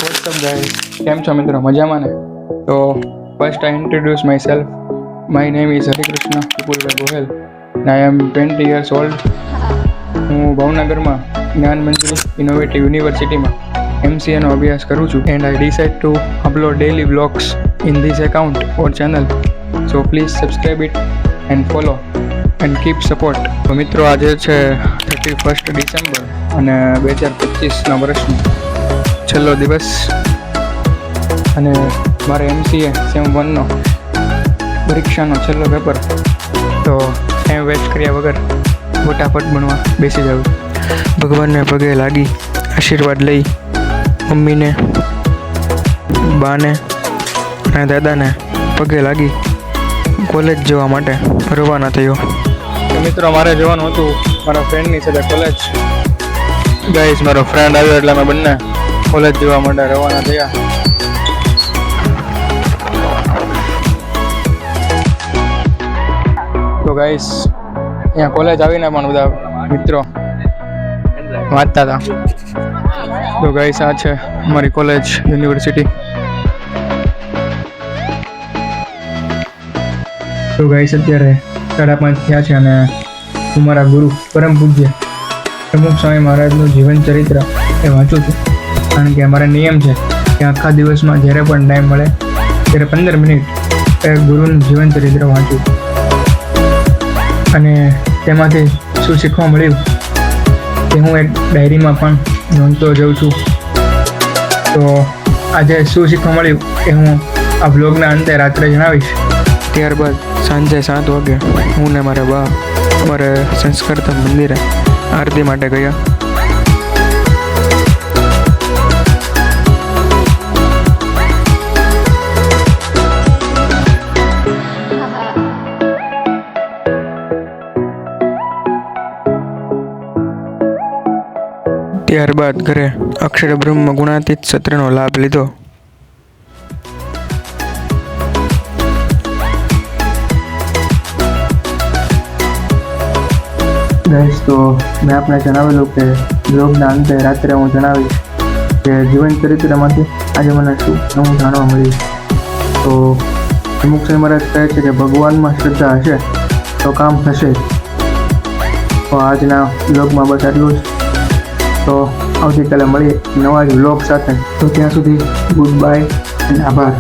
What's up guys? કેમ છો મિત્રો? મજામાં ને? તો first I introduce myself. My name is Harikrishna Vipulbhai Gohil and I am 20 years old. હું ભાવનગરમાં જ્ઞાન મંજરી ઇનોવેટિવ યુનિવર્સિટીમાં MCA નો અભ્યાસ કરું છું and I decide to upload daily vlogs in this account or channel. So please subscribe it and follow and keep support. તો મિત્રો આજે છે 31 ડિસેમ્બર અને 2025ના વર્ષનો છેલ્લો દિવસ અને મારે MCA સેમ 1નો પરીક્ષાનો છેલ્લો પેપર. તો ટાઈમ વેસ્ટ કર્યા વગર ફટાફટ ભણવા બેસી જાઉં. ભગવાનને પગે લાગી આશીર્વાદ લઈ મમ્મીને, બાને અને દાદાને પગે લાગી કોલેજ જવા માટે રવાના થયો. મિત્રો મારે જવાનું હતું મારા ફ્રેન્ડની સાથે કોલેજ. ગાઈસ મારો ફ્રેન્ડ આવ્યો એટલે અમે બંને કોલેજ જવા માટે રવાના થયા. તો ગાઈસ અહીંયા કોલેજ આવીને પણ બધા મિત્રો વાંચતા હતા. તો ગાઈસ આ છે અમારી કોલેજ યુનિવર્સિટી. તો ગાઈસ અત્યારે 5:30 થયા છે અને હું મારા ગુરુ પરમ પૂજ્ય પ્રમુખ સ્વામી મહારાજનું જીવન ચરિત્ર એ વાંચું છું. કારણ કે અમારા નિયમ છે કે આખા દિવસમાં જ્યારે પણ ટાઈમ મળે ત્યારે 15 મિનિટ એ ગુરુનું જીવન ચરિત્ર વાંચું અને તેમાંથી શું શીખવા મળ્યું તે હું એક ડાયરીમાં પણ નોંધતો જાઉં છું. તો આજે શું શીખવા મળ્યું એ હું આ બ્લોગના અંતે રાત્રે જણાવીશ. ત્યારબાદ સાંજે 7 વાગે હું ને મારા બા અમારે સંસ્કારધામ મંદિરે આરતી માટે ગયા. ત્યારબાદ ઘરે અક્ષર બ્રહ્મ ગુણાતીત સત્રનો લાભ લીધો. ગાઈસ તો મેં આપને જણાવેલું કે બ્લોગના અંતે રાત્રે હું જણાવીશ કે જીવન ચરિત્રમાંથી આજે મને શું નવું જાણવા મળ્યું. તો અમુક સમય મહારાજ કહે છે કે ભગવાનમાં શ્રદ્ધા હશે તો કામ થશે. તો આજના બ્લોગમાં બસ આટલું જ. તો આવતીકાલે મળીએ નવા જ વ્લોગ સાથે. તો ત્યાં સુધી ગુડ બાય અને આભાર.